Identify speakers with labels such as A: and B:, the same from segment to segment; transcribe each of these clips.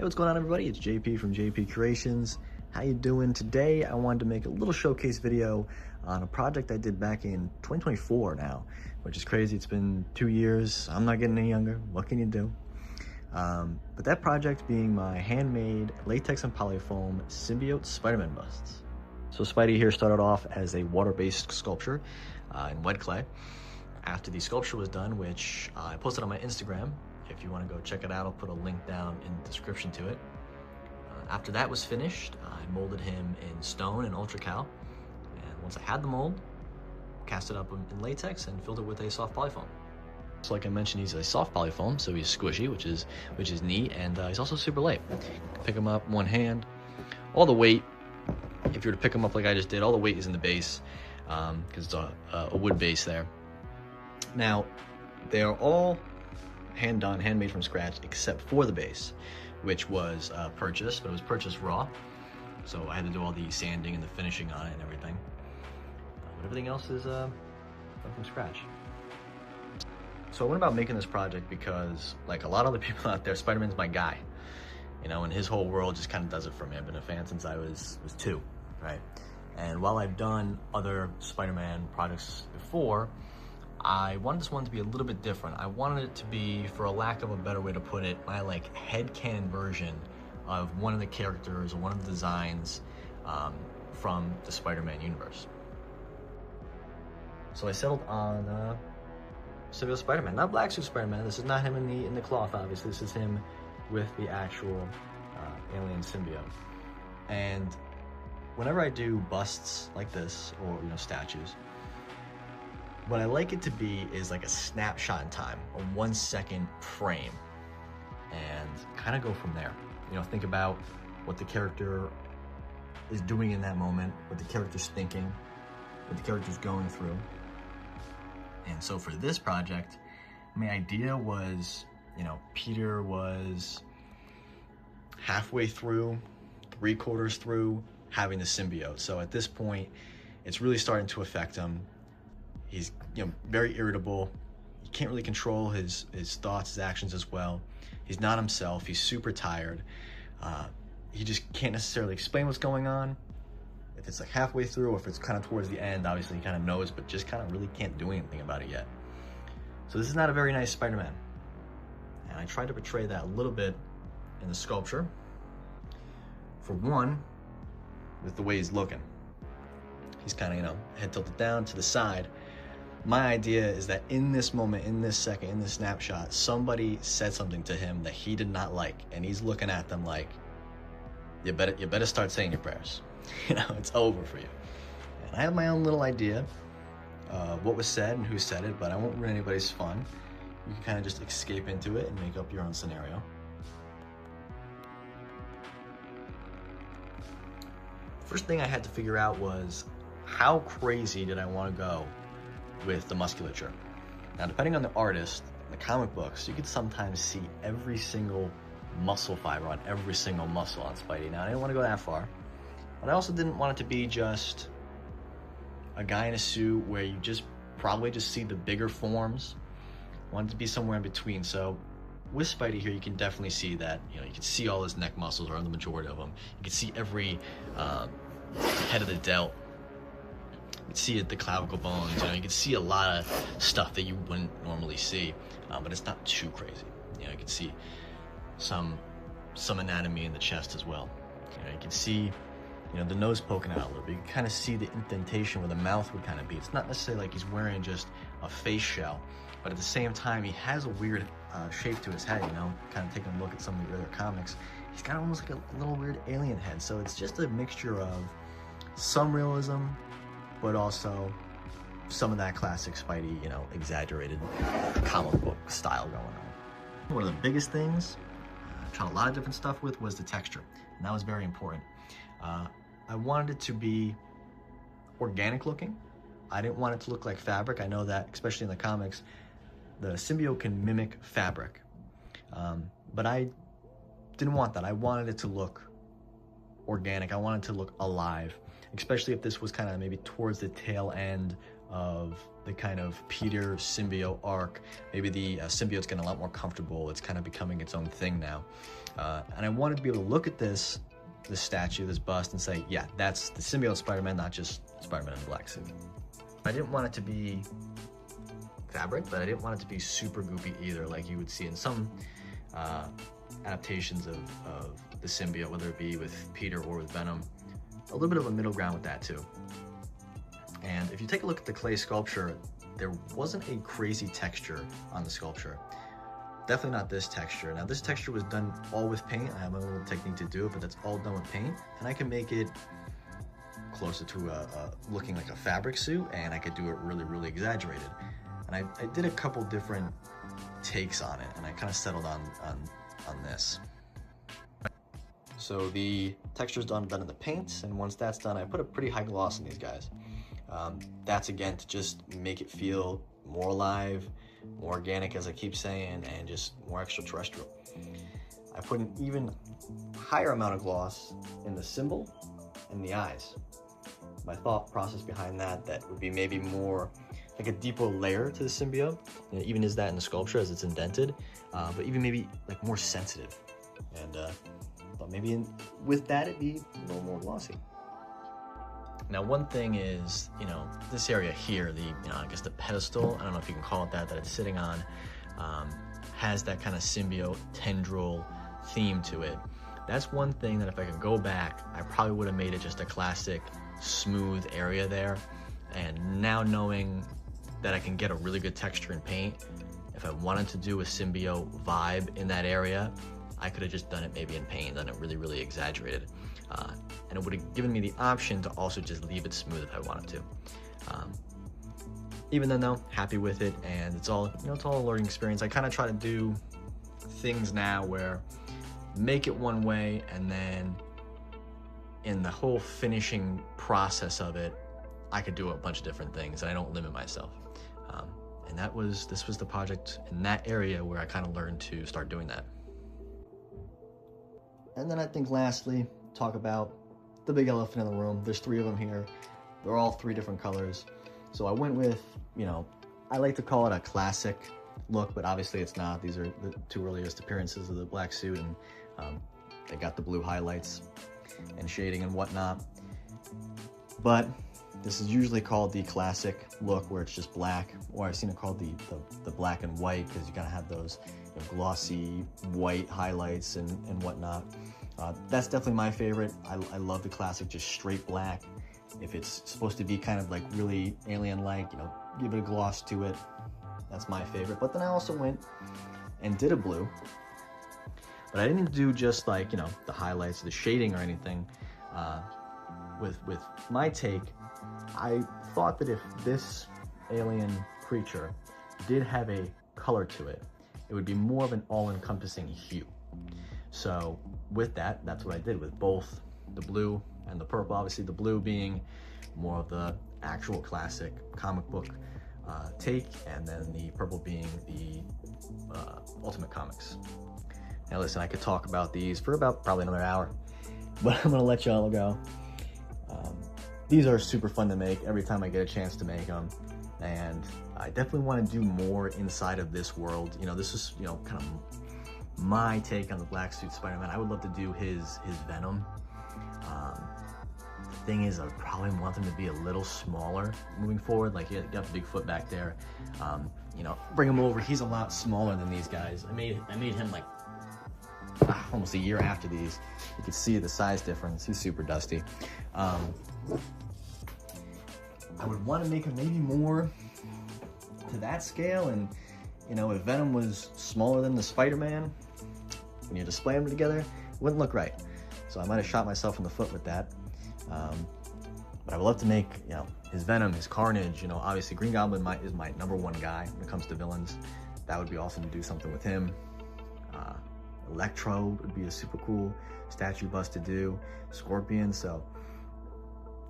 A: What's going on, everybody? It's JP from JP Creations. How you doing? Today I wanted to make a little showcase video on a project I did back in 2024 now, which is crazy. It's been 2 years. I'm not getting any younger. What can you do? But that project being my handmade latex and polyfoam Symbiote Spider-Man busts. So Spidey here started off as a water-based sculpture in wet clay. After the sculpture was done, which I posted on my Instagram, if you want to go check it out, I'll put a link down in the description to it. After that was finished, I molded him in stone and ultracal. And once I had the mold, cast it up in latex and filled it with a soft polyfoam. So like I mentioned, he's a soft polyfoam, so he's squishy, which is neat, and he's also super light. Pick him up one hand. All the weight, if you were to pick him up like I just did, all the weight is in the base, because it's a wood base there. Now, they are all hand-done, handmade from scratch, except for the base, which was purchased, but it was purchased raw. So I had to do all the sanding and the finishing on it and everything. But everything else is done from scratch. So I went about making this project because, like a lot of other people out there, Spider-Man's my guy. You know, and his whole world just kind of does it for me. I've been a fan since I was 2, right? And while I've done other Spider-Man projects before, I wanted this one to be a little bit different. I wanted it to be, for a lack of a better way to put it, my like headcanon version of one of the characters or one of the designs from the Spider-Man universe. So I settled on Symbiote Spider-Man, not Black Suit Spider-Man. This is not him in the cloth, obviously. This is him with the actual alien symbiote. And whenever I do busts like this, or statues, what I like it to be is like a snapshot in time, a 1 second frame, and kind of go from there. Think about what the character is doing in that moment, what the character's thinking, what the character's going through. And so for this project, my idea was, Peter was halfway through, 3/4 through having the symbiote. So at this point, it's really starting to affect him. He's very irritable. He can't really control his thoughts, his actions as well. He's not himself. He's super tired. He just can't necessarily explain what's going on. If it's like halfway through, or if it's kind of towards the end, obviously he kind of knows, but just kind of really can't do anything about it yet. So this is not a very nice Spider-Man. And I tried to portray that a little bit in the sculpture. For one, with the way he's looking. He's kind of, head tilted down to the side. My idea is that in this moment, in this second, in this snapshot, somebody said something to him that he did not like, and he's looking at them like, you better start saying your prayers. It's over for you. And I have my own little idea of what was said and who said it, but I won't ruin anybody's fun. You can kind of just escape into it and make up your own scenario. First thing I had to figure out was, how crazy did I want to go with the musculature? Now, depending on the artist, in the comic books, you could sometimes see every single muscle fiber on every single muscle on Spidey. Now, I didn't want to go that far, but I also didn't want it to be just a guy in a suit where you probably just see the bigger forms. I wanted it to be somewhere in between. So with Spidey here, you can definitely see that, you can see all his neck muscles, or the majority of them. You can see every head of the delt. You can see the clavicle bones, you can see a lot of stuff that you wouldn't normally see, but it's not too crazy. You can see some anatomy in the chest as well. You can see, the nose poking out a little bit. You can kind of see the indentation where the mouth would kind of be. It's not necessarily like he's wearing just a face shell, but at the same time, he has a weird shape to his head, kind of taking a look at some of the other comics. He's got almost like a little weird alien head. So it's just a mixture of some realism, but also some of that classic Spidey, exaggerated comic book style going on. One of the biggest things I tried a lot of different stuff with was the texture, and that was very important. I wanted it to be organic looking. I didn't want it to look like fabric. I know that, especially in the comics, the symbiote can mimic fabric, but I didn't want that. I wanted it to look organic. I wanted it to look alive, especially if this was kind of maybe towards the tail end of the kind of Peter symbiote arc. Maybe the symbiote's getting a lot more comfortable. It's kind of becoming its own thing now. And I wanted to be able to look at this statue, this bust, and say, yeah, that's the Symbiote Spider-Man, not just Spider-Man in a black suit. I didn't want it to be fabric, but I didn't want it to be super goopy either, like you would see in some adaptations of the symbiote, whether it be with Peter or with Venom. A little bit of a middle ground with that too. And if you take a look at the clay sculpture, there wasn't a crazy texture on the sculpture. Definitely not this texture. Now this texture was done all with paint. I have a little technique to do it, but that's all done with paint. And I can make it closer to looking like a fabric suit, and I could do it really, really exaggerated. And I did a couple different takes on it, and I kind of settled on this. So the texture's done in the paint, and once that's done, I put a pretty high gloss on these guys. That's again to just make it feel more alive, more organic, as I keep saying, and just more extraterrestrial. I put an even higher amount of gloss in the symbol and the eyes. My thought process behind that would be maybe more like a deeper layer to the symbiote. And it even is that in the sculpture as it's indented, but even maybe like more sensitive. And but maybe with that it'd be a little more glossy. Now one thing is, you know, this area here, I guess the pedestal, I don't know if you can call it that it's sitting on, has that kind of symbiote tendril theme to it. That's one thing that if I could go back, I probably would have made it just a classic smooth area there. And now knowing that I can get a really good texture in paint, if I wanted to do a symbiote vibe in that area, I could have just done it maybe in paint, done it really, really exaggerated. And it would have given me the option to also just leave it smooth if I wanted to. Even then though, happy with it, and it's all, it's all a learning experience. I kind of try to do things now where make it one way, and then in the whole finishing process of it, I could do a bunch of different things, and I don't limit myself. And this was the project in that area where I kind of learned to start doing that. And then I think lastly, talk about the big elephant in the room. There's 3 of them here. They're all 3 different colors. So I went with, I like to call it a classic look, but obviously it's not. These are the 2 earliest appearances of the black suit, and they got the blue highlights and shading and whatnot. But this is usually called the classic look, where it's just black, or I've seen it called the black and white, because you gotta have those glossy white highlights and whatnot. That's definitely my favorite. I love the classic, just straight black. If it's supposed to be kind of like really alien-like, give it a gloss to it. That's my favorite. But then I also went and did a blue. But I didn't do just like, the highlights, the shading or anything. With my take, I thought that if this alien creature did have a color to it, it would be more of an all-encompassing hue. So with that, that's what I did with both the blue and the purple. Obviously the blue being more of the actual classic comic book take, and then the purple being the Ultimate Comics. Now listen, I could talk about these for about probably another hour, but I'm gonna let y'all go. These are super fun to make every time I get a chance to make them, and I definitely want to do more inside of this world. This is kind of my take on the black suit Spider-Man. I would love to do his Venom. The thing is, I would probably want them to be a little smaller moving forward. Like, you got the big foot back there. Bring him over. He's a lot smaller than these guys. I made him like almost a year after these. You can see the size difference. He's super dusty. I would want to make him maybe more to that scale, and if Venom was smaller than the Spider-Man, when you display them together, it wouldn't look right. So I might have shot myself in the foot with that. But I would love to make, his Venom, his Carnage. Obviously Green Goblin is my #1 guy when it comes to villains. That would be awesome to do something with him. Electro would be a super cool statue bust to do. Scorpion, so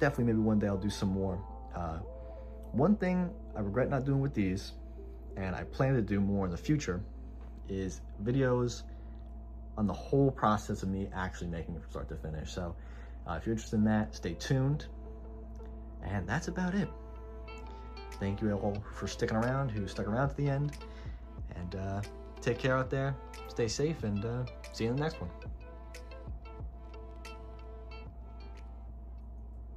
A: definitely maybe one day I'll do some more. One thing I regret not doing with these, and I plan to do more in the future, is videos on the whole process of me actually making it from start to finish. So if you're interested in that, stay tuned. And that's about it. Thank you all for sticking around, who stuck around to the end. And take care out there, stay safe, and see you in the next one.